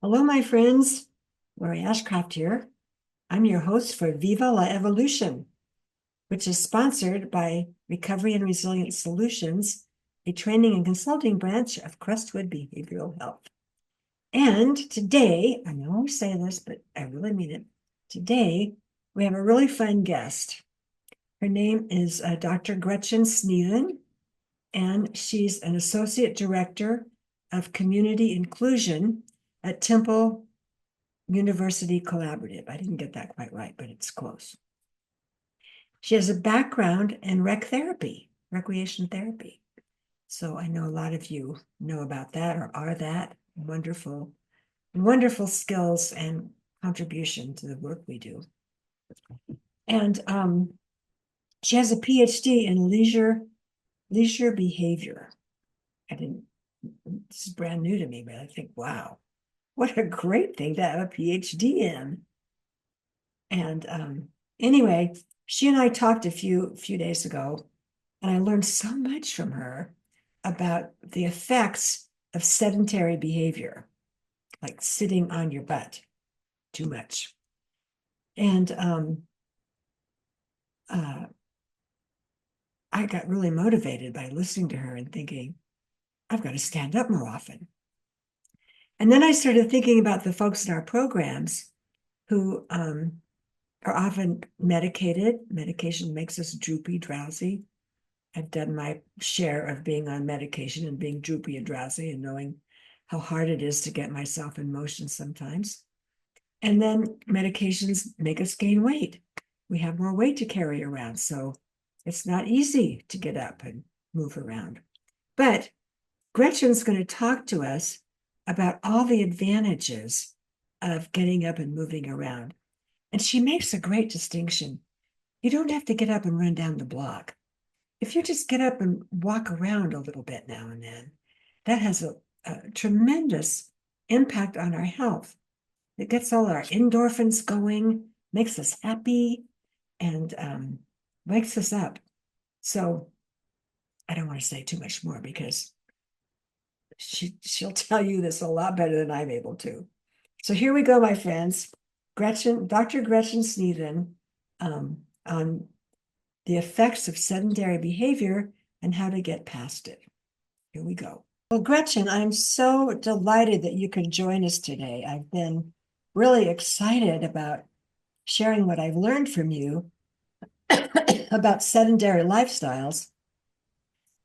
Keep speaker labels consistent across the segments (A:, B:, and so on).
A: Hello, my friends. Lori Ashcraft here. I'm your host for Viva La Evolution, which is sponsored by Recovery and Resilience Solutions, a training and consulting branch of Crestwood Behavioral Health. And today, I know I say this, but I really mean it. Today, we have a really fun guest. Her name is Dr. Gretchen Snethen, and she's an associate director of community inclusion at Temple University Collaborative. I didn't get that quite right, but it's close. She has a background in recreation therapy. So I know a lot of you know about that or are that wonderful, wonderful skills and contribution to the work we do. And she has a PhD in leisure behavior. This is brand new to me, but I think, wow, what a great thing to have a PhD in. And anyway, she and I talked a few days ago, and I learned so much from her about the effects of sedentary behavior, like sitting on your butt too much. And I got really motivated by listening to her and thinking, I've got to stand up more often. And then I started thinking about the folks in our programs who are often medicated. Medication makes us droopy, drowsy. I've done my share of being on medication and being droopy and drowsy and knowing how hard it is to get myself in motion sometimes. And then medications make us gain weight. We have more weight to carry around. So it's not easy to get up and move around. But Gretchen's going to talk to us about all the advantages of getting up and moving around. And she makes a great distinction. You don't have to get up and run down the block. If you just get up and walk around a little bit now and then, that has a tremendous impact on our health. It gets all our endorphins going, makes us happy, and wakes us up. So I don't want to say too much more because she'll tell you this a lot better than I'm able to. So here we go, my friends. Dr. Gretchen Snethen, on the effects of sedentary behavior and how to get past it. Here we go. Well, Gretchen, I'm so delighted that you could join us today. I've been really excited about sharing what I've learned from you about sedentary lifestyles.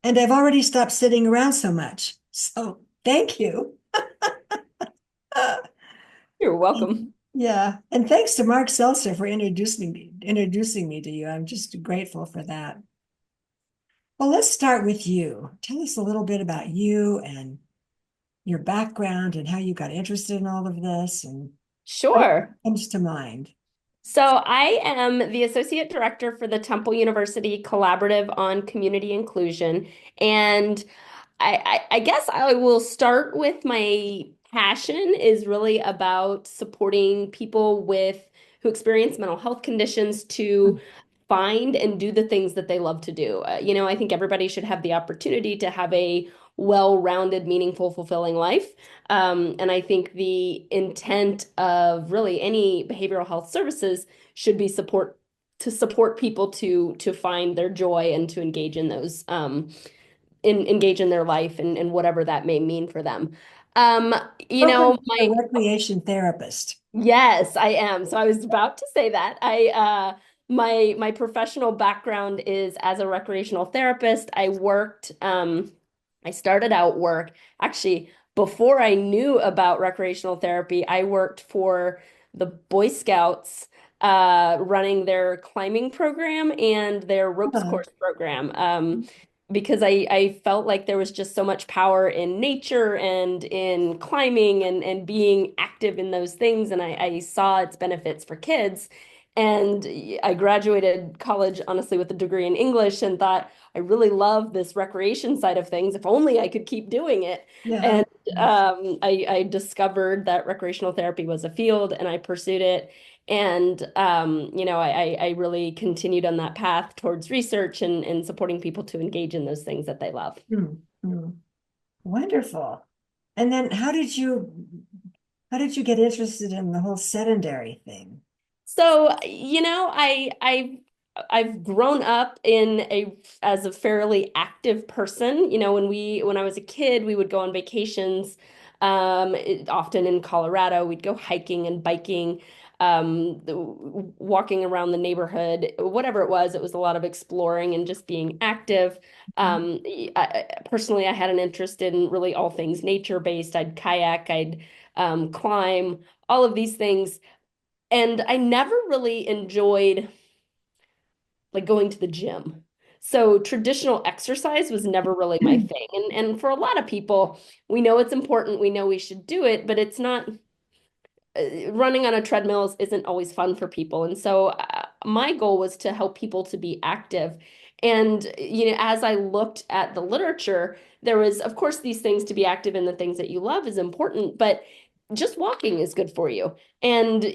A: And I've already stopped sitting around so much. So thank you.
B: You're welcome.
A: Yeah. And thanks to Mark Seltzer for introducing me to you. I'm just grateful for that. Well, let's start with you. Tell us a little bit about you and your background and how you got interested in all of this and what
B: Sure.
A: comes to mind.
B: So I am the Associate Director for the Temple University Collaborative on Community Inclusion. And I guess I will start with my passion is really about supporting people who experience mental health conditions to find and do the things that they love to do. I think everybody should have the opportunity to have a well-rounded, meaningful, fulfilling life. And I think the intent of really any behavioral health services should be to support people to find their joy and to engage in those engage in their life and whatever that may mean for them. Um,
A: Spoken a
B: my
A: recreation therapist.
B: Yes, I am. So I was about to say that. My professional background is as a recreational therapist. I started out work actually before I knew about recreational therapy. I worked for the Boy Scouts running their climbing program and their ropes
A: Uh,
B: course program. Because I felt like there was just so much power in nature and in climbing and being active in those things. And I saw its benefits for kids. And I graduated college, honestly, with a degree in English and thought, I really love this recreation side of things. If only I could keep doing it.
A: yeah.
B: And I discovered that recreational therapy was a field and I pursued it. And I really continued on that path towards research and supporting people to engage in those things that they love.
A: Hmm, hmm. Wonderful. And then how did you How did you get interested in the whole sedentary thing?
B: So, I've grown up in a as a fairly active person. When I was a kid, we would go on vacations, often in Colorado. We'd go hiking and biking, walking around the neighborhood, whatever it was. It was a lot of exploring and just being active. Personally, I had an interest in really all things nature-based. I'd kayak, I'd climb, all of these things. And I never really enjoyed like going to the gym. So traditional exercise was never really my thing. And for a lot of people, we know it's important, we know we should do it, but it's not running on a treadmill isn't always fun for people. And so my goal was to help people to be active. And, as I looked at the literature, there was, of course, these things to be active in the things that you love is important, but just walking is good for you. And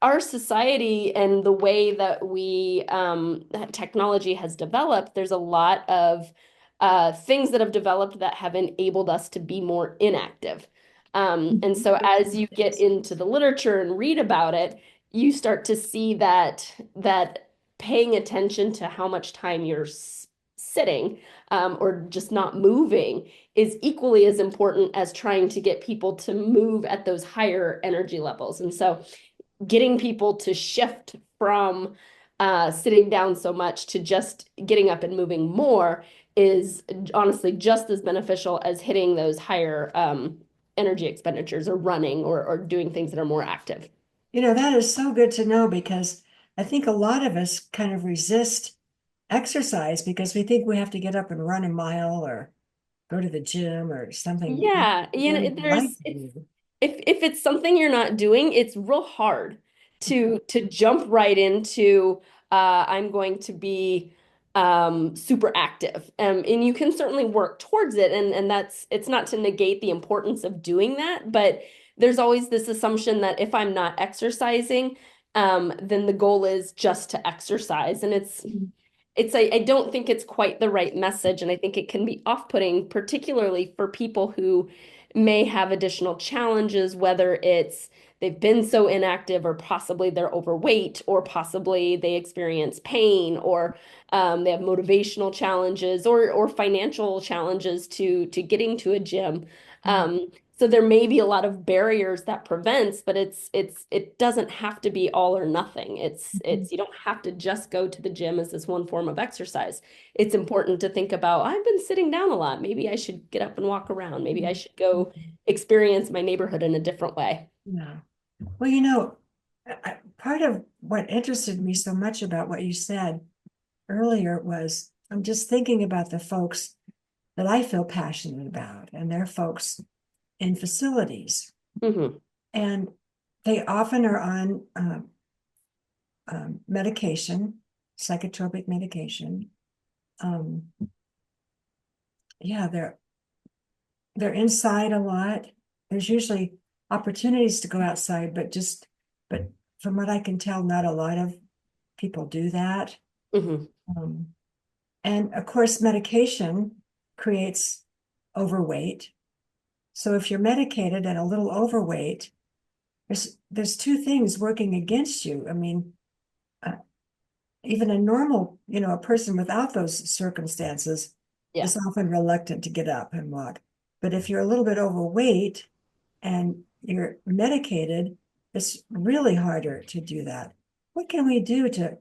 B: our society and the way that that technology has developed, there's a lot of things that have developed that have enabled us to be more inactive. And so as you get into the literature and read about it, you start to see that paying attention to how much time you're sitting or just not moving is equally as important as trying to get people to move at those higher energy levels. And so getting people to shift from sitting down so much to just getting up and moving more is honestly just as beneficial as hitting those higher energy expenditures or running or doing things that are more active.
A: That is so good to know because I think a lot of us kind of resist exercise because we think we have to get up and run a mile or go to the gym or something
B: Yeah,
A: really light
B: there's
A: to do.
B: if it's something you're not doing, it's real hard to jump right into I'm going to be super active. And you can certainly work towards it and that's it's not to negate the importance of doing that, but there's always this assumption that if I'm not exercising, then the goal is just to exercise. And I don't think it's quite the right message, and I think it can be off-putting, particularly for people who may have additional challenges, whether it's they've been so inactive, or possibly they're overweight, or possibly they experience pain, or they have motivational challenges, or financial challenges to getting to a gym. So there may be a lot of barriers that prevents, but it doesn't have to be all or nothing. It's you don't have to just go to the gym as this one form of exercise. It's important to think about, I've been sitting down a lot. Maybe I should get up and walk around. Maybe I should go experience my neighborhood in a different way.
A: Yeah. Well, part of what interested me so much about what you said earlier was I'm just thinking about the folks that I feel passionate about, and they're folks in facilities.
B: Hmm.
A: And they often are on medication, psychotropic medication. Um, yeah, they're inside a lot. There's usually opportunities to go outside, but from what I can tell, not a lot of people do that.
B: Hmm.
A: Um, and of course, medication creates overweight. So if you're medicated and a little overweight, there's two things working against you. I mean, uh, even a normal, a person without those circumstances
B: Yeah.
A: is often reluctant to get up and walk. But if you're a little bit overweight and you're medicated, it's really harder to do that. What can we do to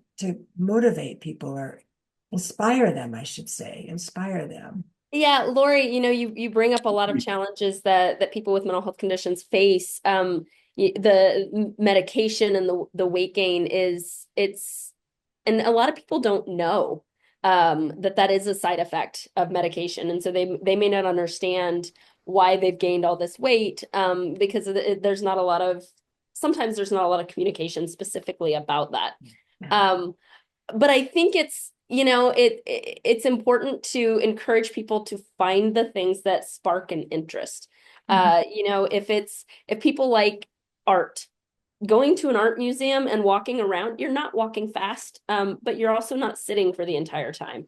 A: motivate people or inspire them, I should say, inspire them?
B: Yeah, Lori, you bring up a lot of challenges that people with mental health conditions face. The medication and the weight gain and a lot of people don't know that is a side effect of medication, and so they may not understand why they've gained all this weight because there's not a lot of sometimes there's not a lot of communication specifically about that. Um, but I think it's important to encourage people to find the things that spark an interest.
A: Mhm.
B: If people like art, going to an art museum and walking around, you're not walking fast, but you're also not sitting for the entire time.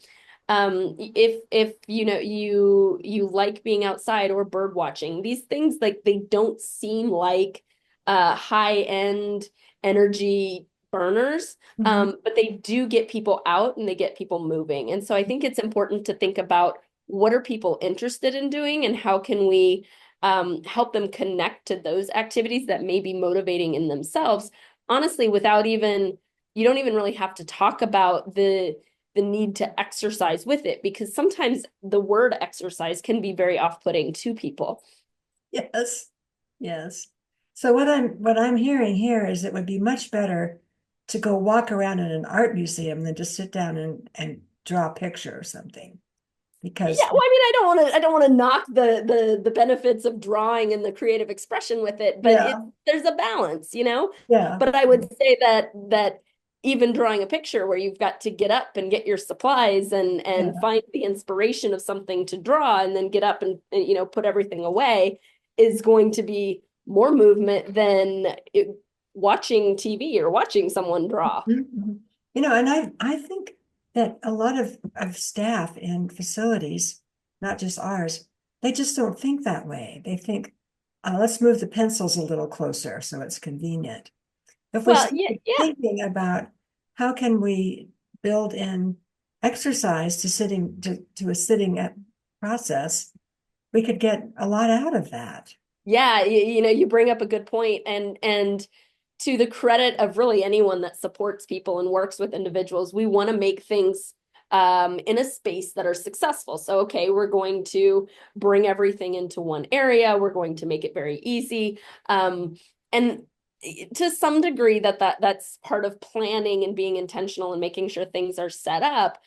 B: If you like being outside or bird watching, these things like they don't seem like high-end energy burners,
A: Mhm.
B: but they do get people out and they get people moving. And so I think it's important to think about what are people interested in doing and how can we help them connect to those activities that may be motivating in themselves, honestly, without even, you don't even really have to talk about the need to exercise with it, because sometimes the word exercise can be very off-putting to people.
A: Yes, yes. So what I'm hearing here is it would be much better to go walk around in an art museum than just sit down and draw a picture or something.
B: Yeah,
A: Because
B: well, I mean, I don't want to knock the benefits of drawing and the creative expression with it, but
A: yeah,
B: there's a balance, you know?
A: yeah,
B: But I would say that even drawing a picture where you've got to get up and get your supplies and
A: yeah,
B: find the inspiration of something to draw and then get up and put everything away is going to be more movement than watching TV or watching someone draw.
A: mhm. And I think that a lot of staff in facilities, not just ours, they just don't think that way. They think, let's move the pencils a little closer so it's convenient. If we
B: Well, yeah,
A: started
B: yeah.
A: thinking about how can we build in exercise to a sitting at process, we could get a lot out of that.
B: Yeah, you bring up a good point, and to the credit of really anyone that supports people and works with individuals, we want to make things in a space that are successful. So, okay, we're going to bring everything into one area. We're going to make it very easy, and to some degree that's part of planning and being intentional and making sure things are set up.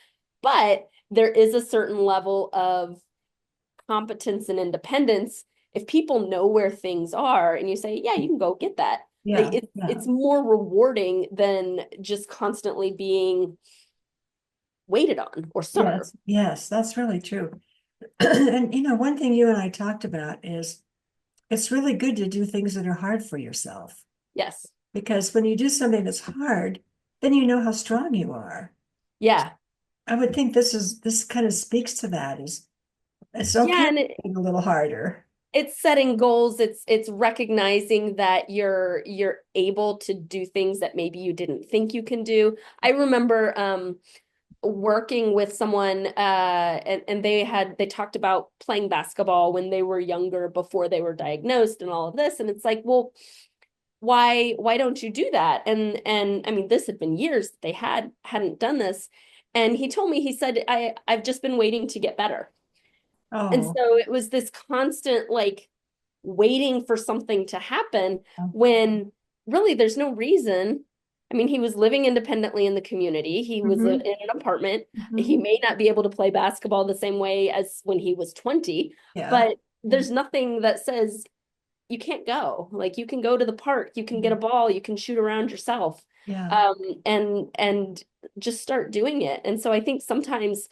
B: But there is a certain level of competence and independence if people know where things are and you say, yeah, you can go get that. Like
A: Yeah, yeah.
B: it's more rewarding than just constantly being waited on or served.
A: Yes, yes, that's really true. And one thing you and I talked about is it's really good to do things that are hard for yourself.
B: Yes.
A: Because when you do something that's hard, then you know how strong you are.
B: Yeah.
A: I would think this kind of speaks to that is it's
B: Yeah,
A: okay
B: and
A: being a little harder.
B: it's setting goals. It's recognizing that you're able to do things that maybe you didn't think you can do. I remember working with someone and they talked about playing basketball when they were younger before they were diagnosed and all of this, and it's like, well, why don't you do that? And I mean, this had been years that they hadn't done this, and he told me, he said, I've just been waiting to get better. And
A: Oh,
B: so it was this constant like waiting for something to happen when really there's no reason. I mean, he was living independently in the community. He was
A: hmm
B: in an apartment. He
A: hmm
B: may not be able to play basketball the same way as when he was 20,
A: yeah,
B: but there's nothing that says you can't go. Like you can go to the park, you can get a ball, you can shoot around yourself,
A: yeah,
B: um, and just start doing it. And so I think sometimes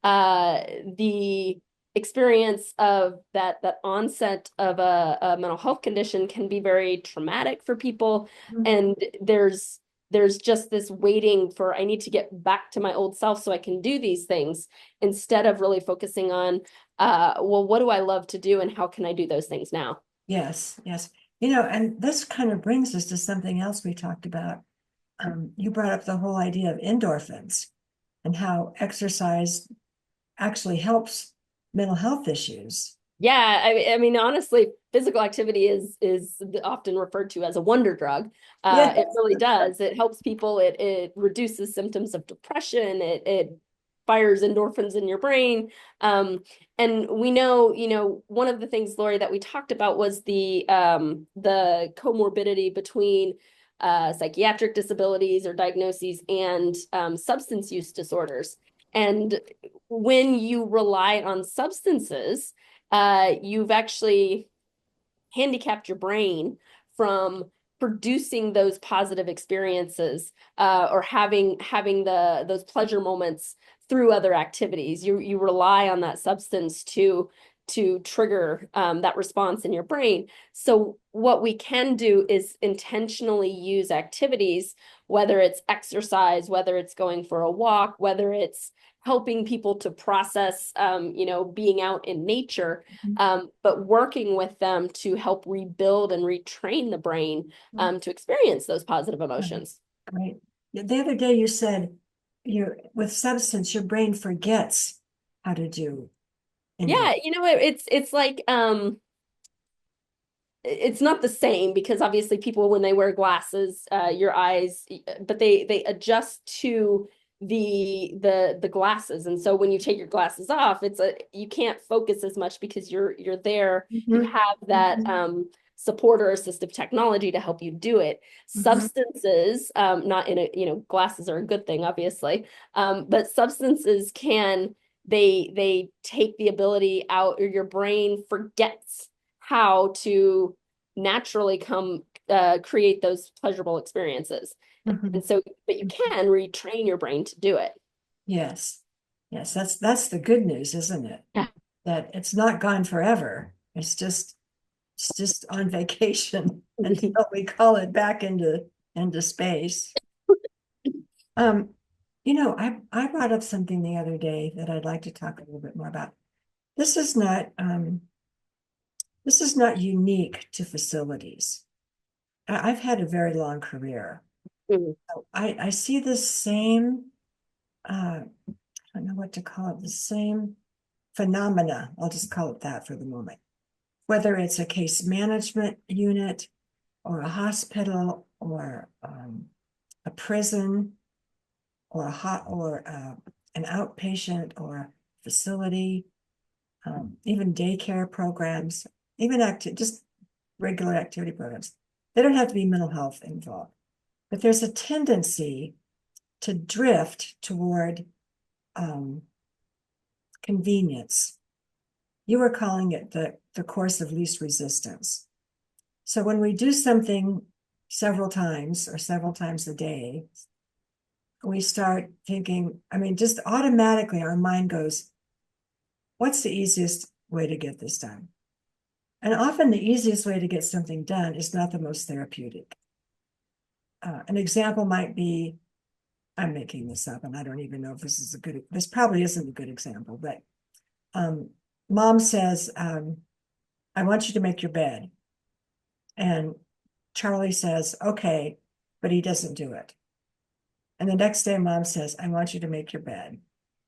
B: the experience of that onset of a mental health condition can be very traumatic for people, and there's just this waiting for I need to get back to my old self so I can do these things instead of really focusing on well, what do I love to do and how can I do those things now?
A: yes, yes. And this kind of brings us to something else we talked about. You brought up the whole idea of endorphins and how exercise actually helps mental health issues.
B: Yeah, I mean, honestly, physical activity is often referred to as a wonder drug. It
A: Yes.
B: really does. It helps people. It reduces symptoms of depression. It fires endorphins in your brain. And we know, one of the things, Lori, that we talked about was the comorbidity between psychiatric disabilities or diagnoses and substance use disorders. And when you rely on substances, you've actually handicapped your brain from producing those positive experiences or having those pleasure moments through other activities. You rely on that substance to trigger that response in your brain. So what we can do is intentionally use activities, whether it's exercise, whether it's going for a walk, whether it's helping people to process, being out in nature, but working with them to help rebuild and retrain the brain to experience those positive
A: Right.
B: emotions.
A: Right. The other day you said with substance, your brain forgets how to do
B: Yeah,
A: indoor.
B: it's like it's not the same because obviously people when they wear glasses, your eyes, but they adjust to the glasses. And so when you take your glasses off, you can't focus as much because you're there, you
A: Mhm.
B: have that
A: Mhm.
B: support or assistive technology to help you do it.
A: Mhm.
B: Substances, not in a, glasses are a good thing, obviously. But substances they take the ability out, or your brain forgets how to naturally create those pleasurable experiences.
A: Mhm.
B: And so, but you can retrain your brain to do it.
A: Yes. Yes, that's the good news, isn't it?
B: Yeah.
A: That it's not gone forever. It's just on vacation until we call it back into space. Um, I brought up something the other day that I'd like to talk a little bit more about. This is not this is not unique to facilities. I've had a very long career.
B: Mhm.
A: I see the same I don't know what to call it, the same phenomena. I'll just call it that for the moment. Whether it's a case management unit or a hospital or a prison or an outpatient or facility, even daycare programs, even just regular activity programs. They don't have to be mental health involved, but there's a tendency to drift toward um, convenience. You were calling it the course of least resistance. So when we do something several times or several times a day, we start thinking, I mean, just automatically our mind goes, what's the easiest way to get this done? And often the easiest way to get something done is not the most therapeutic. An example might be, I'm making this up and I don't even know if this probably isn't a good example, but um, mom says, I want you to make your bed. And Charlie says, okay, but he doesn't do it. And the next day, mom says, I want you to make your bed.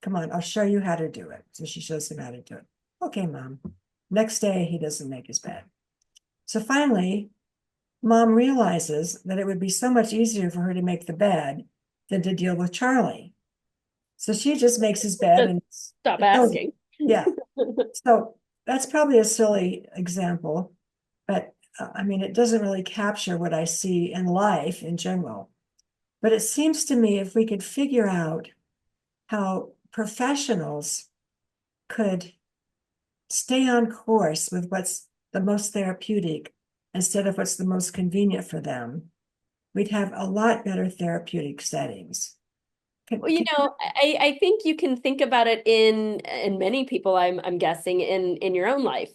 A: Come on, I'll show you how to do it. So she shows him how to do it. Okay, mom. Next day, he doesn't make his bed. So finally, mom realizes that it would be so much easier for her to make the bed than to deal with Charlie. So she just makes his bed
B: Just
A: and
B: stop
A: it's over.
B: asking.
A: Yeah. So that's probably a silly example, but I mean, it doesn't really capture what I see in life in general. But it seems to me if we could figure out how professionals could stay on course with what's the most therapeutic instead of what's the most convenient for them, we'd have a lot better therapeutic settings.
B: Well, I think you can think about it in many people, I'm guessing, in your own life.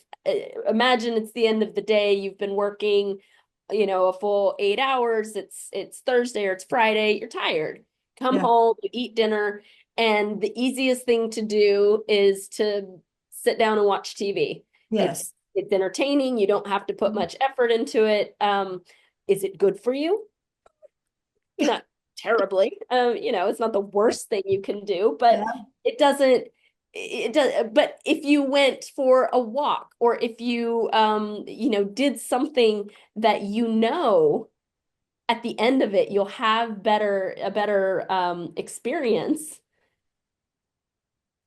B: Imagine it's the end of the day, you've been working, a full 8 hours, it's Thursday or it's Friday, you're tired. Come
A: Yeah.
B: home, you eat dinner, and the easiest thing to do is to sit down and watch TV.
A: Yes.
B: It's entertaining, you don't have to put much effort into it. Is it good for you? Not terribly. It's not the worst thing you can do, but
A: Yeah.
B: it doesn't it does. But if you went for a walk, or if you did something that at the end of it you'll have a better experience,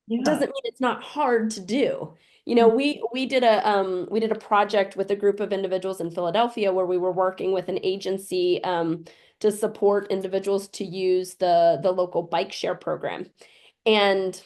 A: Yeah.
B: doesn't mean it's not hard to do. We did a project with a group of individuals in Philadelphia where we were working with an agency to support individuals to use the local bike share program. And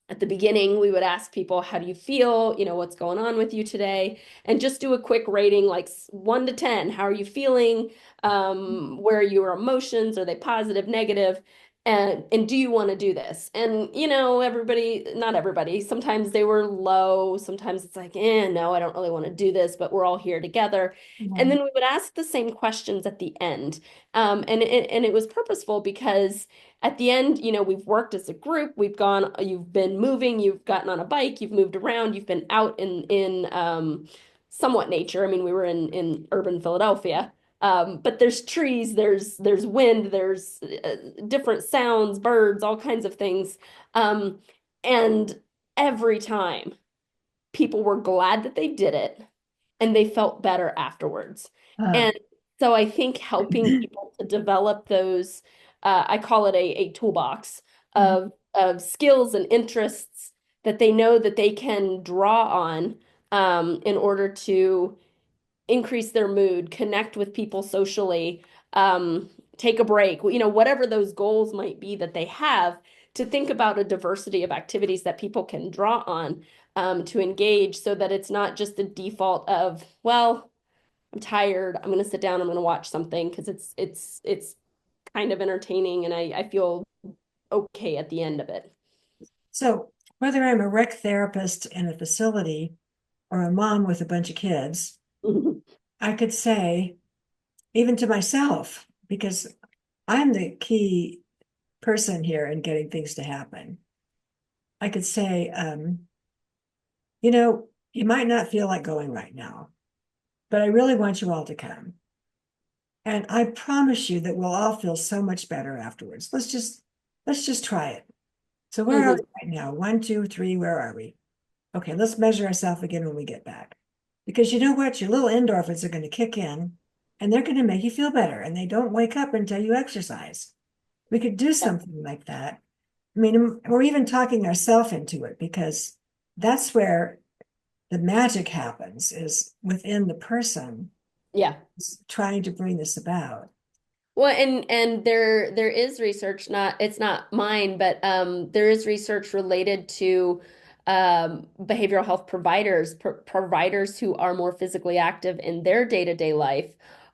B: at the beginning, we would ask people, how do you feel? What's going on with you today? And just do a quick rating, like 1 to 10. How are you feeling? Where are your emotions? Are they positive, negative? And do you want to do this? And everybody, not everybody, sometimes they were low, sometimes it's like, no, I don't really want to do this, but we're all here together. And
A: Yeah.
B: then we would ask the same questions at the end. And it was purposeful because at the end, we've worked as a group, we've gone, you've been moving, you've gotten on a bike, you've moved around, you've been out in somewhat nature. I mean, we were in urban Philadelphia. But there's trees, there's wind, there's different sounds, birds, all kinds of things. Um, and every time people were glad that they did it and they felt better afterwards.
A: Uh,
B: And so I think helping people to develop those, I call it a toolbox of skills and interests that they know that they can draw on in order to increase their mood, connect with people socially, take a break, whatever those goals might be that they have, to think about a diversity of activities that people can draw on to engage so that it's not just the default of, well, I'm tired, I'm going to sit down, I'm going to watch something because it's kind of entertaining and I feel okay at the end of it.
A: so whether I'm a rec therapist in a facility or a mom with a bunch of kids, I could say, even to myself, because I'm the key person here in getting things to happen, I could say, you might not feel like going right now, but I really want you all to come. And I promise you that we'll all feel so much better afterwards. Let's just try it. So where are
B: Mhm.
A: we right now? One, two, three, where are we? Okay, let's measure ourselves again when we get back. Because you know what? Your little endorphins are going to kick in and they're going to make you feel better. And they don't wake up until you exercise. We could do
B: Yeah.
A: something like that. I mean, we're even talking ourselves into it because that's where the magic happens, is within the person
B: Yeah.
A: trying to bring this about.
B: Well, and there is research, it's not mine, but there is research related to behavioral health providers, providers who are more physically active in their day-to-day life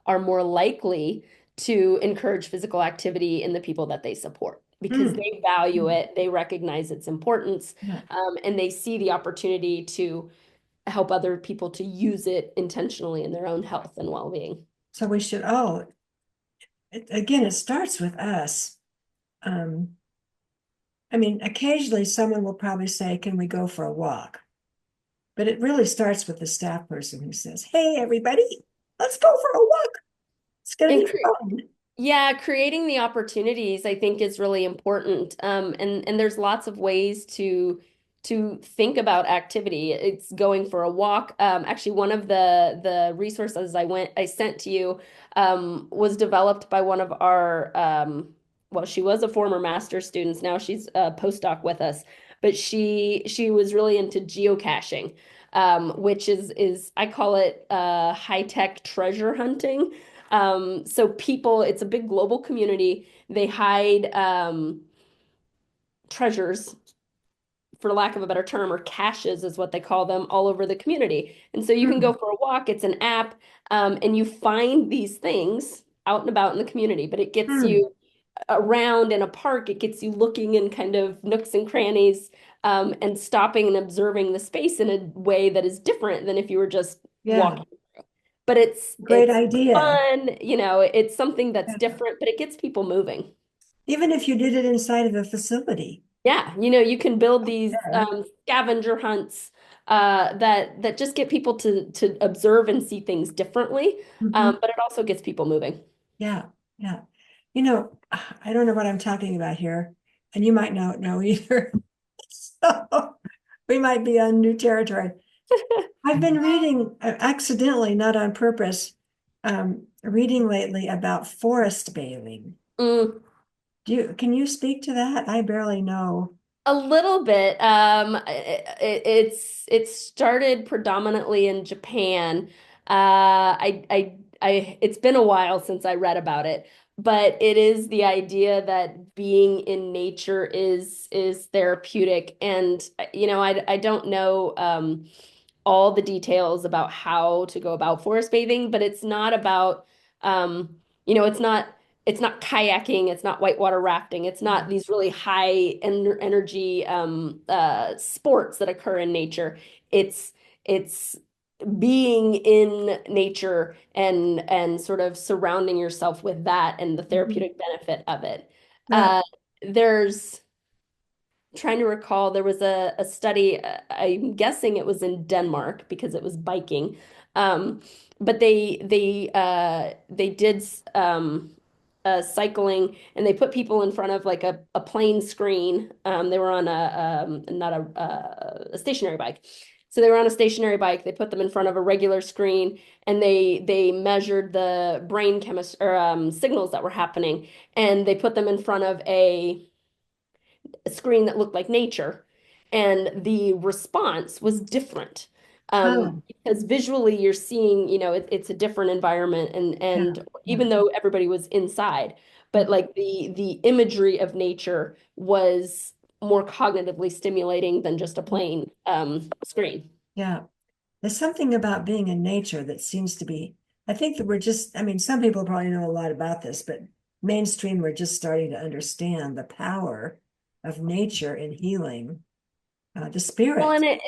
B: are more likely to encourage physical activity in the people that they support because
A: Mm,
B: they value
A: mm,
B: it, they recognize its importance,
A: yeah.
B: and they see the opportunity to help other people to use it intentionally in their own health and well-being.
A: So we should all, again, it starts with us. Um, I mean, occasionally someone will probably say, can we go for a walk? But it really starts with the staff person who says, hey, everybody, let's go for a walk. It's going to
B: And
A: be fun.
B: Yeah, creating the opportunities I think is really important. And there's lots of ways to think about activity. It's going for a walk. Actually, one of the resources I sent to you was developed by one of our well, she was a former master's student. Now she's a postdoc with us, but she was really into geocaching, which is I call it high tech treasure hunting. So people, it's a big global community. They hide treasures, for lack of a better term, or caches is what they call them, all over the community. And so you can go
A: Mm,
B: for a walk. It's an app, and you find these things out and about in the community, but it gets
A: mm,
B: you around in a park. It gets you looking in kind of nooks and crannies, and stopping and observing the space in a way that is different than if you were just
A: yeah,
B: walking. But it's
A: great
B: it's
A: idea.
B: fun, it's something that's
A: Yeah.
B: different, but it gets people moving.
A: Even if you did it inside of a facility.
B: Yeah, you can build these
A: There.
B: scavenger hunts that just get people to observe and see things differently,
A: Mhm.
B: but it also gets people moving.
A: Yeah, yeah. I don't know what I'm talking about here, and you might not know either. So we might be on new territory. I've been reading, accidentally, not on purpose, reading lately about forest bathing.
B: Mm.
A: Can you speak to that? I barely know.
B: A little bit. It started predominantly in Japan. It's been a while since I read about it, but it is the idea that being in nature is therapeutic. And I don't know all the details about how to go about forest bathing, but it's not about it's not it's not kayaking, it's not whitewater rafting, it's not these really high energy sports that occur in nature. It's being in nature and sort of surrounding yourself with that and the
A: Mhm.
B: therapeutic benefit of it.
A: Yeah.
B: Uh, there's trying to recall, there was a study, I'm guessing it was in Denmark because it was biking. But they did cycling, and they put people in front of like a plane screen. They were on not a stationary bike. So they were on a stationary bike. They put them in front of a regular screen, and they measured the brain chemistry or signals that were happening, and they put them in front of a screen that looked like nature, and the response was different.
A: Oh,
B: Because visually you're seeing, it's a different environment,
A: yeah.
B: and
A: Yeah.
B: even though everybody was inside, but
A: Mhm.
B: like the imagery of nature was more cognitively stimulating than just a plain screen.
A: Yeah. There's something about being in nature that seems to be, I think that we're just, I mean, some people probably know a lot about this, but mainstream, we're just starting to understand the power of nature in healing the
B: Well,
A: spirit.
B: and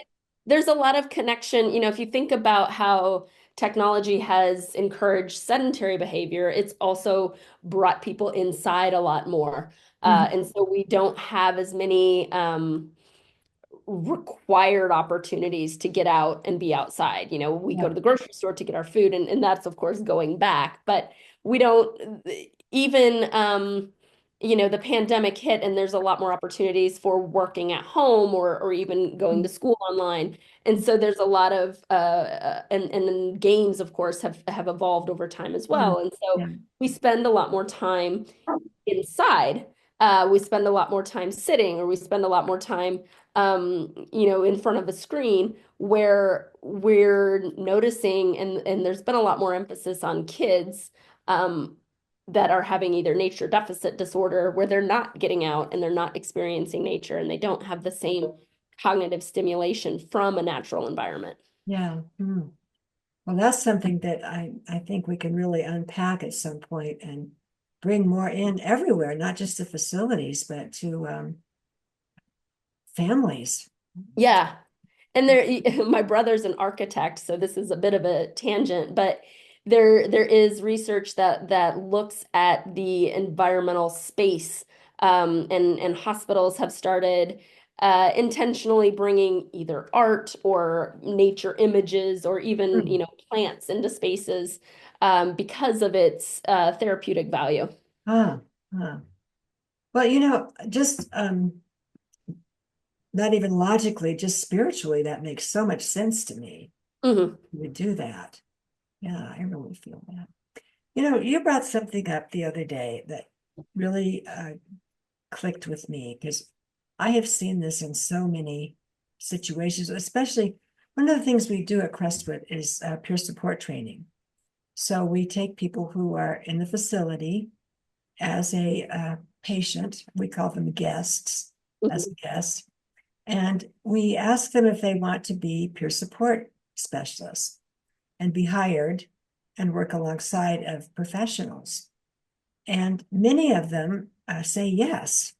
B: there's a lot of connection. If you think about how technology has encouraged sedentary behavior, it's also brought people inside a lot more.
A: Mhm.
B: And so we don't have as many required opportunities to get out and be outside. We go
A: Yeah.
B: to the grocery store to get our food, and that's of course going back, but we don't even the pandemic hit, and there's a lot more opportunities for working at home or even going to school online. And so there's a lot of and then games of course have evolved over time as
A: Mm.
B: well. And so
A: Yeah.
B: we spend a lot more time inside. We spend a lot more time sitting, or we spend a lot more time, in front of a screen, where we're noticing, and there's been a lot more emphasis on kids that are having either nature deficit disorder, where they're not getting out and they're not experiencing nature, and they don't have the same cognitive stimulation from a natural environment.
A: Yeah. Mm. Well, that's something that I think we can really unpack at some point and bring more in everywhere, not just to facilities, but to families.
B: Yeah. And my brother's an architect, so this is a bit of a tangent, but there is research that looks at the environmental space, and hospitals have started intentionally bringing either art or nature images or even
A: Mm.
B: plants into spaces because of its therapeutic value.
A: Ah, ah. Well, just not even logically, just spiritually, that makes so much sense to me.
B: Hmm.
A: You would do that. Yeah, I really feel that. You brought something up the other day that really clicked with me because I have seen this in so many situations, especially one of the things we do at Crestwood is peer support training. So we take people who are in the facility as a patient, we call them guests, as
B: Hmm.
A: guests, and we ask them if they want to be peer support specialists and be hired and work alongside of professionals. And many of them say yes.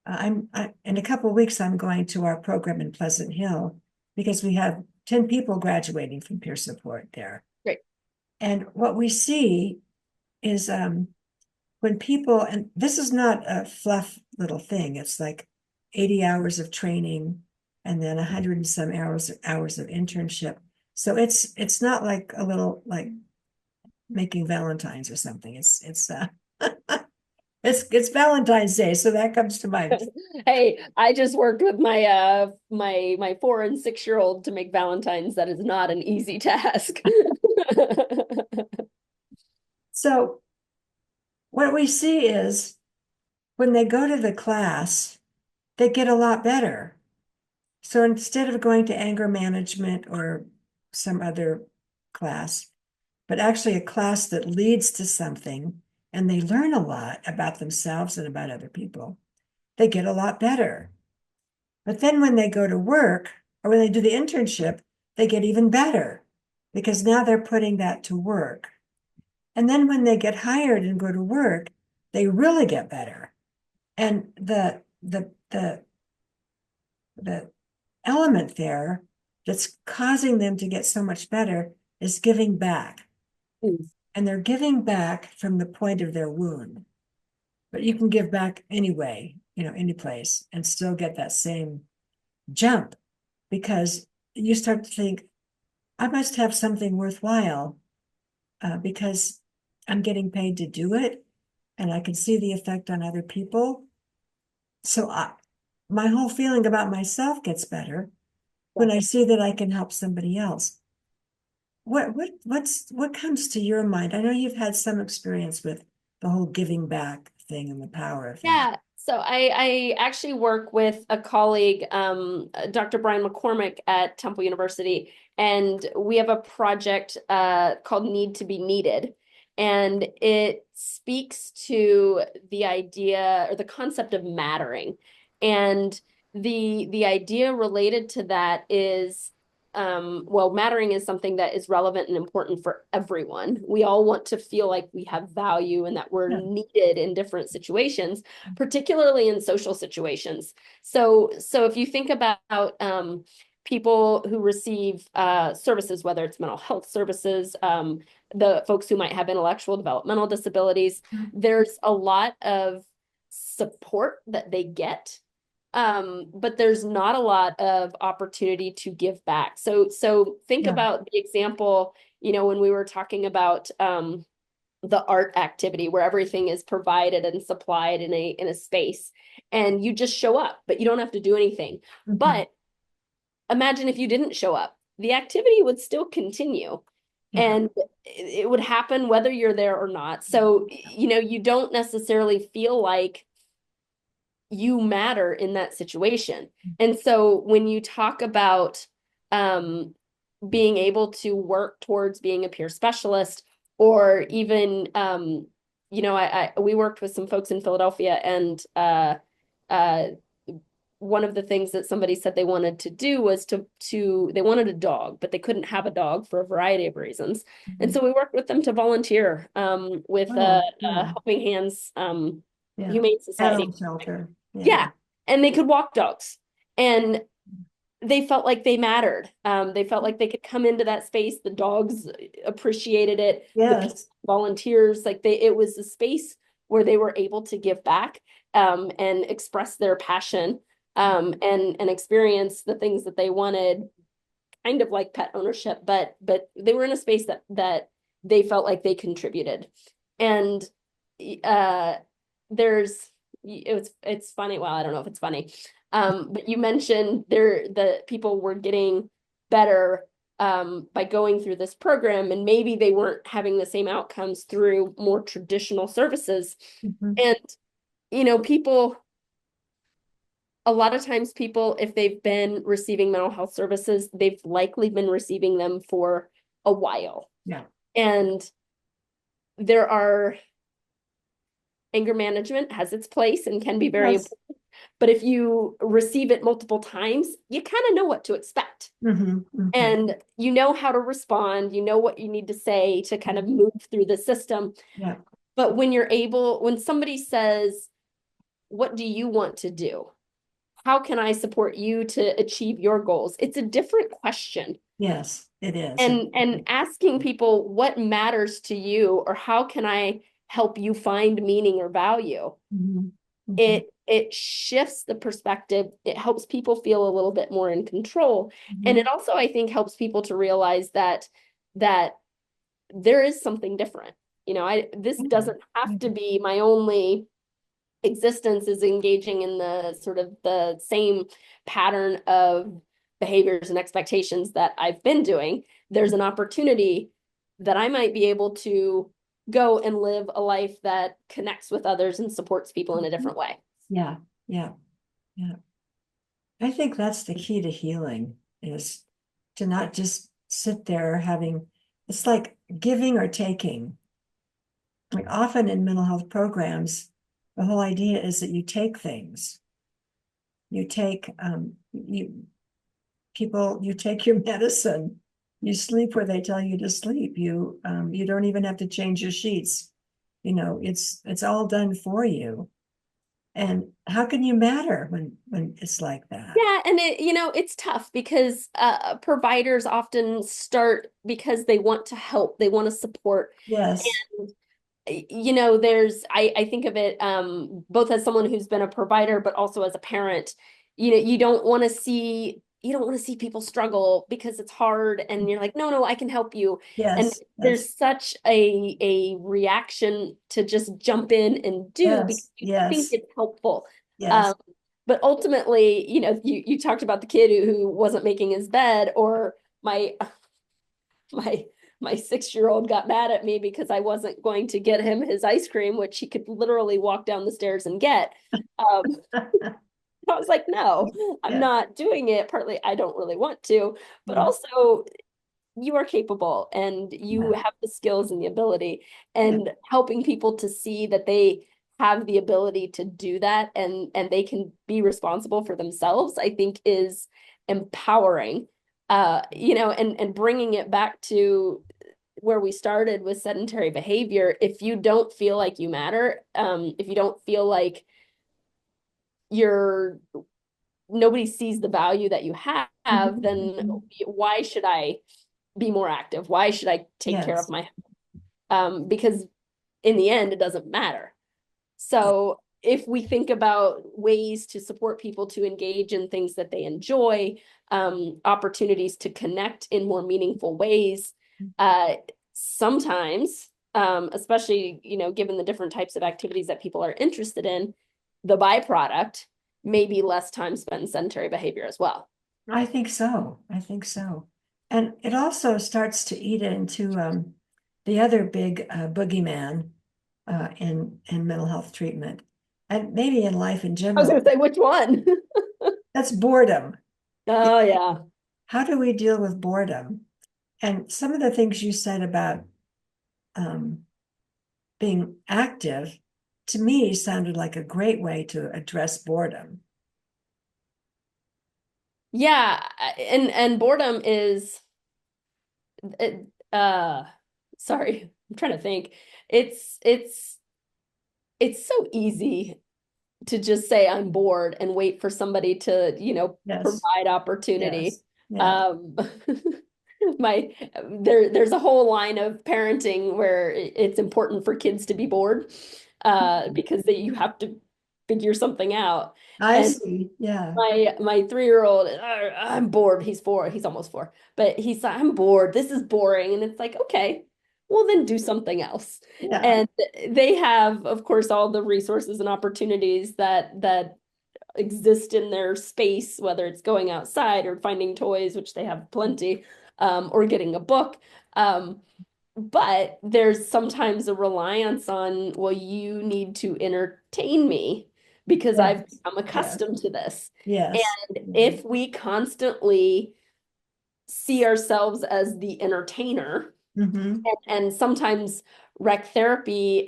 A: In a couple of weeks, I'm going to our program in Pleasant Hill because we have 10 people graduating from peer support there.
B: Great.
A: And what we see is when people, and this is not a fluff little thing, it's like 80 hours of training and then 100 and some hours of internship. So it's not like a little like making Valentine's or something. It's Valentine's Day, so that comes to mind.
B: Hey, I just worked with my 4 and 6-year-old to make Valentine's. That is not an easy task.
A: So what we see is when they go to the class, they get a lot better. So instead of going to anger management or some other class, but actually a class that leads to something, and they learn a lot about themselves and about other people, they get a lot better. But then when they go to work or when they do the internship, they get even better because now they're putting that to work. And then when they get hired and go to work, they really get better. And the element there that's causing them to get so much better is giving back.
B: Mm.
A: And they're giving back from the point of their wound. But you can give back anyway, any place and still get that same jump because you start to think, I must have something worthwhile because I'm getting paid to do it and I can see the effect on other people. So my whole feeling about myself gets better when I see that I can help somebody else. What comes to your mind? I know you've had some experience with the whole giving back thing and the power of that.
B: Yeah, so I actually work with a colleague, Dr. Brian McCormick at Temple University, and we have a project called Need to Be Needed. And it speaks to the idea or the concept of mattering. And the idea related to that is well, mattering is something that is relevant and important for everyone. We all want to feel like we have value and that we're
A: Yeah.
B: needed in different situations, particularly in social situations. So if you think about people who receive services, whether it's mental health services, the folks who might have intellectual developmental disabilities, there's a lot of support that they get, but there's not a lot of opportunity to give back. So think
A: Yeah.
B: about the example, when we were talking about the art activity where everything is provided and supplied in a space and you just show up, but you don't have to do anything.
A: Mhm.
B: But imagine if you didn't show up, the activity would still continue
A: Yeah.
B: and it would happen whether you're there or not. So, you don't necessarily feel like you matter in that situation. And so when you talk about being able to work towards being a peer specialist, or even we worked with some folks in Philadelphia, and uh one of the things that somebody said they wanted to do was to they wanted a dog, but they couldn't have a dog for a variety of reasons. And
A: Mhm.
B: so we worked with them to volunteer with
A: Oh, yeah.
B: Helping Hands
A: Yeah.
B: Humane Society.
A: Animal shelter. Yeah.
B: Yeah. And they could walk dogs. And they felt like they mattered. They felt like they could come into that space. The dogs appreciated it. The people,
A: Yes.
B: volunteers, it was a space where they were able to give back and express their passion and experience the things that they wanted, kind of like pet ownership, but they were in a space that they felt like they contributed. And uh, there's it's funny. Well, I don't know if it's funny. But you mentioned the people were getting better by going through this program, and maybe they weren't having the same outcomes through more traditional services.
A: Mhm.
B: And people, a lot of times people, if they've been receiving mental health services, they've likely been receiving them for a while.
A: Yeah.
B: And there are anger management has its place and can be very
A: Yes.
B: important. But if you receive it multiple times, you kind of know what to expect.
A: Hmm. Hmm.
B: And you know how to respond, you know what you need to say to kind of move through the system.
A: Yeah.
B: But when somebody says, what do you want to do? How can I support you to achieve your goals? It's a different question.
A: Yes, it is.
B: And asking people what matters to you, or how can I help you find meaning or value,
A: Mhm. Mhm.
B: it shifts the perspective. It helps people feel a little bit more in control. And
A: Mhm.
B: it also, I think, helps people to realize that there is something different. This
A: Yeah.
B: doesn't have to
A: Mhm.
B: be my only existence, is engaging in the sort of the same pattern of behaviors and expectations that I've been doing. There's an opportunity that I might be able to go and live a life that connects with others and supports people in a different way.
A: Yeah. Yeah. Yeah. I think that's the key to healing is to not just sit there having, it's like giving or taking. Like often in mental health programs, the whole idea is that you take things. You take you take your medicine. You sleep where they tell you to sleep. You don't even have to change your sheets. It's all done for you. And how can you matter when it's like that?
B: Yeah, and it's tough because providers often start because they want to help, they want to support.
A: Yes,
B: I think of it both as someone who's been a provider, but also as a parent. You don't want to see people struggle because it's hard, and you're like, no, no, I can help you. And
A: yes, yes,
B: there's such a reaction to just jump in and do because
A: yes,
B: you think
A: yes,
B: it's helpful. Um,
A: yes,
B: but ultimately, you talked about the kid who wasn't making his bed, or my my my 6-year-old got mad at me because I wasn't going to get him his ice cream, which he could literally walk down the stairs and get. Um, I was like, no, I'm
A: yeah,
B: not doing it. Partly, I don't really want to, but
A: yeah,
B: also you are capable and you
A: yeah,
B: have the skills and the ability,
A: yeah.
B: and helping people to see that they have the ability to do that, and they can be responsible for themselves, I think is empowering. And bringing it back to where we started with sedentary behavior. If you don't feel like you matter, if you don't feel like you're nobody sees the value that you have,
A: Mhm,
B: then
A: mhm.
B: why should I be more active? Why should I take care of
A: Yes,
B: my because in the end, it doesn't matter.
A: yeah,
B: So if we think about ways to support people to engage in things that they enjoy, opportunities to connect in more meaningful ways, uh, sometimes, especially, given the different types of activities that people are interested in, the byproduct may be less time spent in sedentary behavior as well.
A: I think so. I think so. And it also starts to eat into the other big boogeyman in mental health treatment, and maybe in life in
B: I was
A: general.
B: going to say, which one?
A: That's boredom.
B: Oh, yeah.
A: How do we deal with boredom? And some of the things you said about um, being active, to me, sounded like a great way to address boredom.
B: Yeah, and boredom is it, sorry, I'm trying to think. It's so easy to just say I'm bored and wait for somebody to,
A: Yes,
B: provide opportunity.
A: yes, yes.
B: Um, my there's a whole line of parenting where it's important for kids to be bored, because you have to figure something out.
A: I
B: And
A: see. Yeah,
B: my 3-year-old, I'm bored. He's 4. He's almost 4, but he's like, I'm bored. This is boring, and it's like, okay, well then do something else.
A: yeah.
B: And they have, of course, all the resources and opportunities that exist in their space, whether it's going outside or finding toys, which they have plenty, or getting a book. Um, but there's sometimes a reliance on, well, you need to entertain me because I've
A: Yes,
B: become
A: yes,
B: accustomed to this.
A: yes.
B: And if we constantly see ourselves as the entertainer,
A: Mm-hmm.
B: and sometimes rec therapy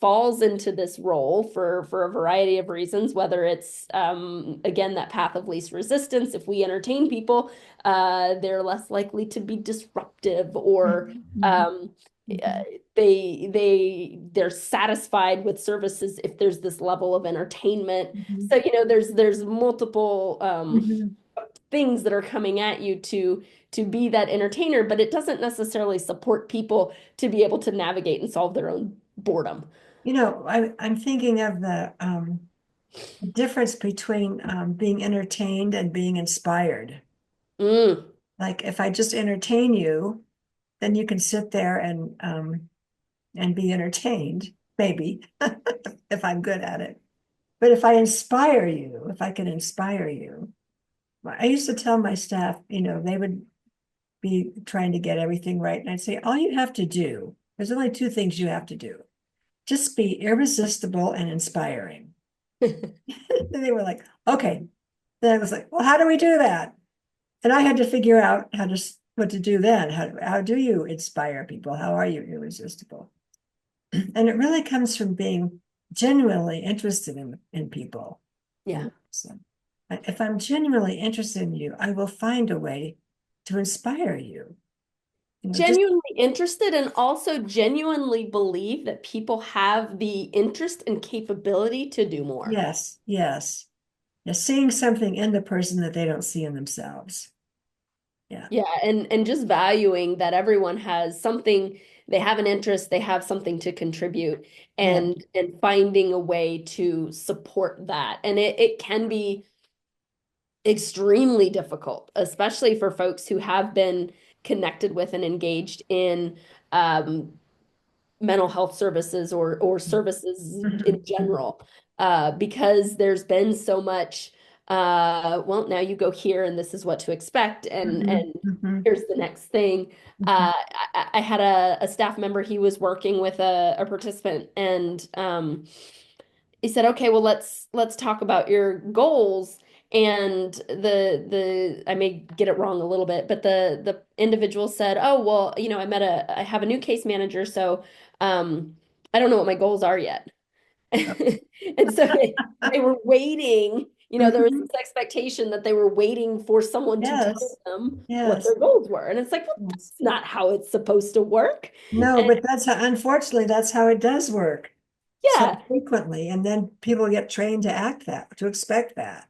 B: falls into this role for a variety of reasons, whether it's again that path of least resistance. If we entertain people, they're less likely to be disruptive, or
A: Mm-hmm.
B: um, uh,
A: Mm-hmm.
B: they're satisfied with services if there's this level of entertainment.
A: Mm-hmm.
B: So there's multiple
A: Mm-hmm.
B: things that are coming at you to be that entertainer, but it doesn't necessarily support people to be able to navigate and solve their own boredom.
A: I'm thinking of the difference between being entertained and being inspired.
B: Mm.
A: Like if I just entertain you, then you can sit there and be entertained, maybe, if I'm good at it. But if I inspire you, if I can inspire you, I used to tell my staff, they would be trying to get everything right. And I'd say, all you have to do, there's only two things you have to do. Just be irresistible and inspiring. And they were like, okay. Then I was like, well, how do we do that? And I had to figure out what to do then. How do you inspire people? How are you irresistible? And it really comes from being genuinely interested in people.
B: Yeah.
A: So if I'm genuinely interested in you, I will find a way to inspire you. Just
B: Genuinely interested and also genuinely believe that people have the interest and capability to do more.
A: yes, yes. Yeah, seeing something in the person that they don't see in themselves. Yeah,
B: Yeah, and just valuing that everyone has something, they have an interest, they have something to contribute,
A: yeah,
B: and finding a way to support that. And it can be extremely difficult, especially for folks who have been connected with and engaged in um, mental health services or services in
A: mhm,
B: general, because there's been so much, well, now you go here and this is what to expect,
A: mhm,
B: and
A: mhm,
B: here's the next thing.
A: mhm.
B: I had a staff member, he was working with a participant, and he said, okay, well, let's talk about your goals. And the I may get it wrong a little bit, but the individual said, oh, well, I have a new case manager, so I don't know what my goals are yet. And so they were waiting, there was
A: Mhm.
B: this expectation that they were waiting for someone to tell
A: Yes,
B: them what
A: yes.
B: their goals were. And it's like, well, that's not how it's supposed to work.
A: No,
B: And
A: but unfortunately, that's how it does work so
B: yeah,
A: frequently. And then people get trained to act that, to expect that.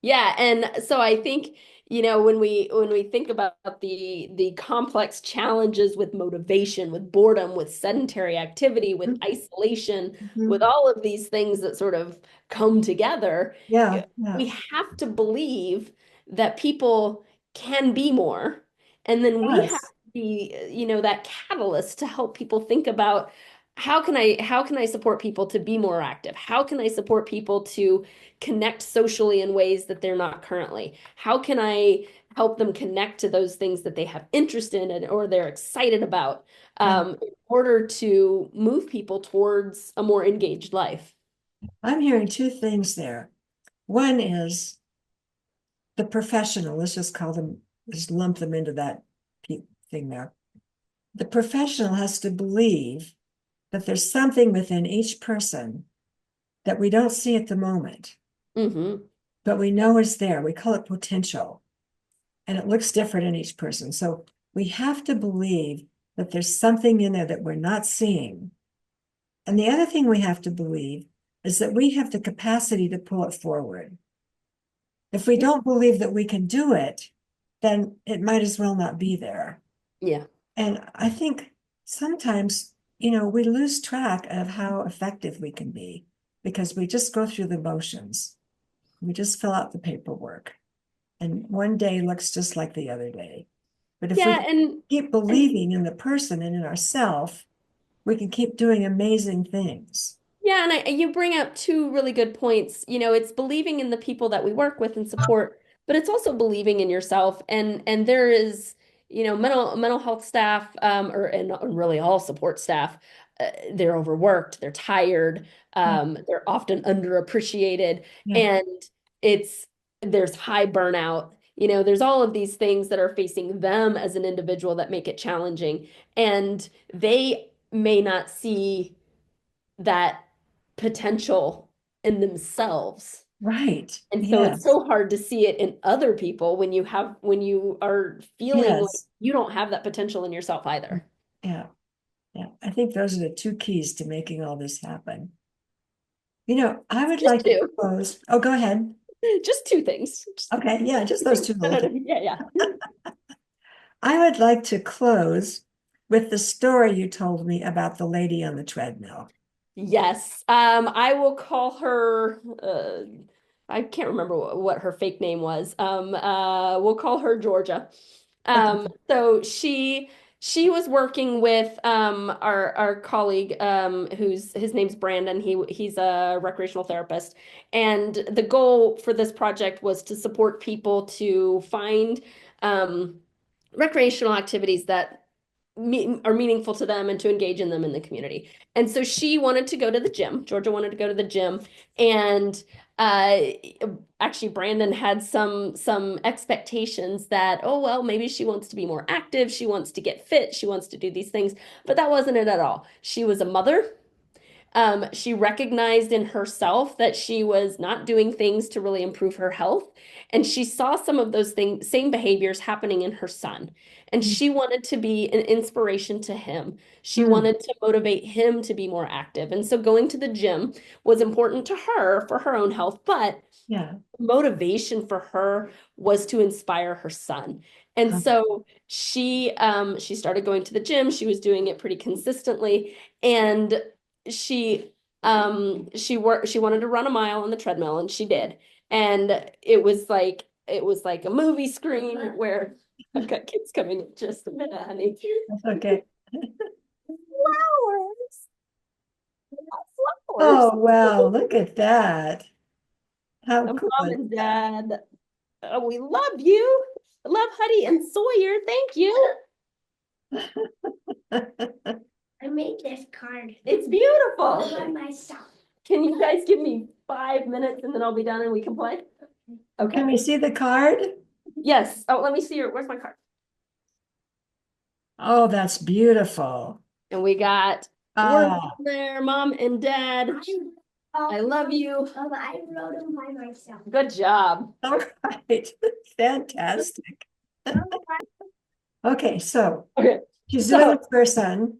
B: yeah, and so I think, when we think about the complex challenges with motivation, with boredom, with sedentary activity, with
A: Mhm,
B: isolation, with
A: mhm.
B: all of these things that sort of come together,
A: Yeah, yeah.
B: we have to believe that people can be more. And then we have
A: Yes,
B: to be, that catalyst to help people think about how can I support people to be more active? How can I support people to connect socially in ways that they're not currently? How can I help them connect to those things that they have interest in or they're excited about,
A: yeah.
B: in order to move people towards a more engaged life?
A: I'm hearing two things there. One is the professional, let's just call them, just lump them into that thing there. The professional has to believe that there's something within each person that we don't see at the moment,
B: Hmm.
A: but we know is there. We call it potential, and it looks different in each person. So we have to believe that there's something in there that we're not seeing. And the other thing we have to believe is that we have the capacity to pull it forward. If we
B: Yeah.
A: don't believe that we can do it, then it might as well not be there.
B: Yeah.
A: And I think sometimes, we lose track of how effective we can be because we just go through the motions. We just fill out the paperwork. And one day looks just like the other day. But if we
B: Yeah,
A: keep
B: and
A: believing in the person and in ourselves, we can keep doing amazing things.
B: yeah, and you bring up two really good points. It's believing in the people that we work with and support, but it's also believing in yourself. And there is, mental health staff, and really all support staff, they're overworked, they're tired,
A: Yeah.
B: they're often underappreciated,
A: Yeah.
B: and it's there's high burnout. There's all of these things that are facing them as an individual that make it challenging, and they may not see that potential in themselves.
A: Right.
B: And so it's
A: Yes.
B: so hard to see it in other people when you are feeling like
A: Yes.
B: you don't have that potential in yourself either.
A: Yeah. Yeah. I think those are the two keys to making all this happen. I would
B: Just
A: like to
B: two.
A: close. Oh, go ahead.
B: Just two things. Just
A: Okay. Yeah. Just
B: two
A: those
B: things.
A: two
B: No,
A: little
B: no, no.
A: things.
B: Yeah, yeah.
A: I would like to close with the story you told me about the lady on the treadmill.
B: Yes. I will call her, I can't remember what her fake name was. We'll call her Georgia.
A: Okay.
B: So she was working with our colleague, who's his name's Brandon. He's a recreational therapist, and the goal for this project was to support people to find um recreational activities that are meaningful to them and to engage in them in the community. And so she wanted to go to the gym. Georgia wanted to go to the gym, and uh, actually Brandon had some expectations that, oh well, maybe she wants to be more active, she wants to get fit, she wants to do these things, but that wasn't it at all. She was a mother. She recognized in herself that she was not doing things to really improve her health. And she saw some of those things, same behaviors happening in her son. And she wanted to be an inspiration to him. She
A: Mm,
B: wanted to motivate him to be more active. And so going to the gym was important to her for her own health, but
A: yeah.
B: motivation for her was to inspire her son. And
A: Huh.
B: so she started going to the gym. She was doing it pretty consistently, and she she wanted to run a mile on the treadmill, and she did. And it was like a movie screen where I've got kids coming in just a minute, honey.
A: That's okay.
B: Flowers. Flowers.
A: Oh, wow. Look at that. How
B: And
A: cool
B: Mom
A: is
B: and
A: that?
B: Dad, we love you. Love Huddy and Sawyer. Thank you. I made this card. It's beautiful. I love myself. Can you guys give me 5 minutes and then I'll be done and we can play? Okay.
A: Can we see the card?
B: Yes. Oh, let me see where's my card?
A: Oh, that's beautiful.
B: And we got words
A: Ah,
B: there, Mom and Dad. I love you.
C: I wrote them by myself.
B: Good job.
A: all right. Fantastic. Okay, so
B: Okay.
A: she's
B: So
A: doing it for her son.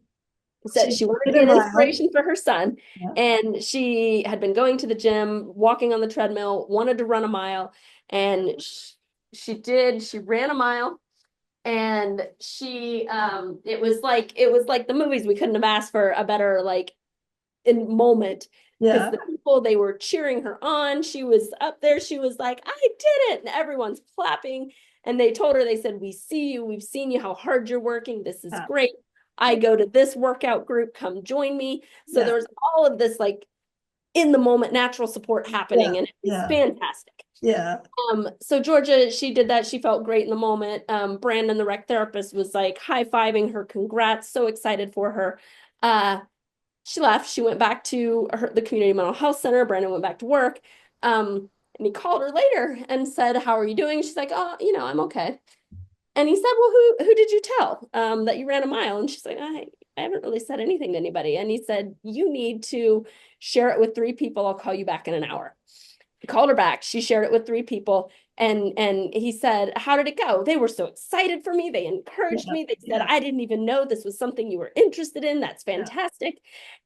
B: said she wanted to
A: did
B: be
A: a
B: an
A: mile.
B: inspiration for her son.
A: Yeah.
B: And she had been going to the gym, walking on the treadmill, wanted to run a mile. And she ran a mile. And it was like the movies. We couldn't have asked for a better like in moment because
A: Yeah.
B: the people they were cheering her on. She was up there. She was like, I did it. And everyone's clapping. And they told her, they said, we see you. We've seen you, how hard you're working. This is
A: Yeah.
B: great. I go to this workout group. Come join me. So
A: Yeah.
B: there was all of this like in the moment natural support happening.
A: Yeah.
B: And it was
A: Yeah.
B: fantastic.
A: Yeah.
B: So Georgia, she did that. She felt great in the moment. Brandon, the rec therapist, was like high-fiving her. Congrats. So excited for her. She left. She went back to the community mental health center. Brandon went back to work. And he called her later and said, how are you doing? She's like, oh, I'm okay. And he said, well, who did you tell that you ran a mile? And she's like, I haven't really said anything to anybody. And he said, you need to share it with 3 people. I'll call you back in an hour. He called her back. She shared it with 3 people. And he said, how did it go? They were so excited for me. They encouraged
A: Yeah.
B: me. They said,
A: Yeah.
B: I didn't even know this was something you were interested in. That's
A: Yeah.
B: fantastic.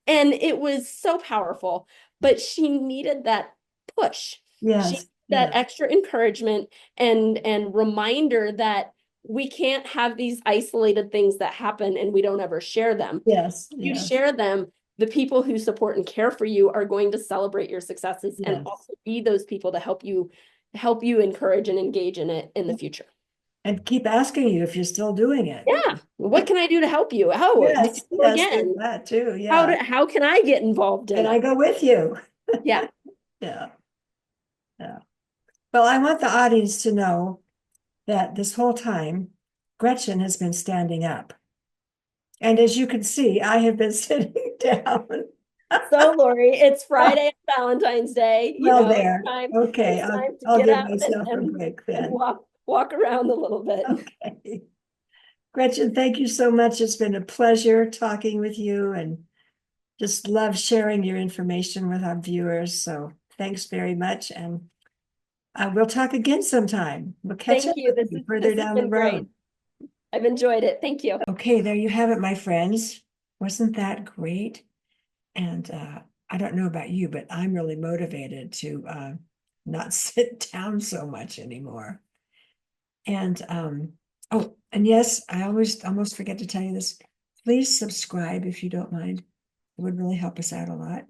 B: And it was so powerful, but she needed that push. She
A: Yes.
B: needed
A: Yeah.
B: that extra encouragement and reminder that we can't have these isolated things that happen and we don't ever share them.
A: Yes.
B: You
A: Yes.
B: share them, the people who support and care for you are going to celebrate your successes and
A: Yes.
B: also be those people to help you encourage and engage in it in the future.
A: And keep asking you if you're still doing it.
B: Yeah. What can I do to help you? Oh,
A: Yes.
B: you
A: Yes. There's
B: again.
A: that too. Yeah.
B: How can I get involved in
A: Can I
B: it?
A: go with you?
B: Yeah.
A: Yeah. Yeah. Well, I want the audience to know that this whole time, Gretchen has been standing up. And as you can see, I have been sitting down.
B: So Lori, it's Friday, Valentine's Day.
A: Well,
B: It's
A: there.
B: time,
A: Okay,
B: it's time to
A: I'll
B: get
A: give
B: out
A: myself a
B: and
A: break
B: and
A: then.
B: walk around a little bit.
A: Okay. Gretchen, thank you so much. It's been a pleasure talking with you and just love sharing your information with our viewers. So thanks very much. And we'll talk again sometime. We'll catch
B: Thank
A: up
B: you.
A: with
B: This
A: you
B: is
A: further
B: this has
A: down the
B: been great.
A: road.
B: I've enjoyed it. Thank you.
A: Okay, there you have it, my friends. Wasn't that great? And I don't know about you, but I'm really motivated to not sit down so much anymore. And oh, and yes, I almost forget to tell you this. Please subscribe if you don't mind. It would really help us out a lot.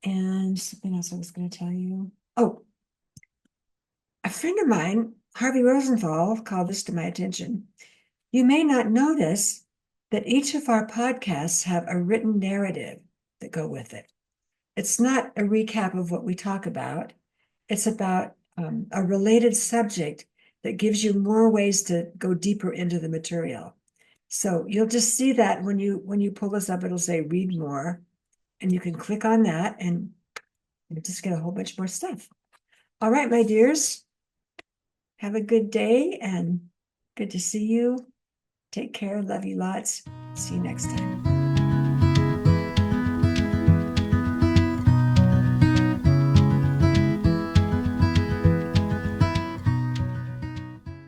A: And something else I was going to tell you. Oh, a friend of mine, Harvey Rosenthal, called this to my attention. You may not notice that each of our podcasts have a written narrative that go with it. It's not a recap of what we talk about. It's about a related subject that gives you more ways to go deeper into the material. So you'll just see that when you pull this up, it'll say read more, and you can click on that and you just get a whole bunch more stuff. All right, my dears, have a good day and good to see you. Take care. Love you lots. See you next time.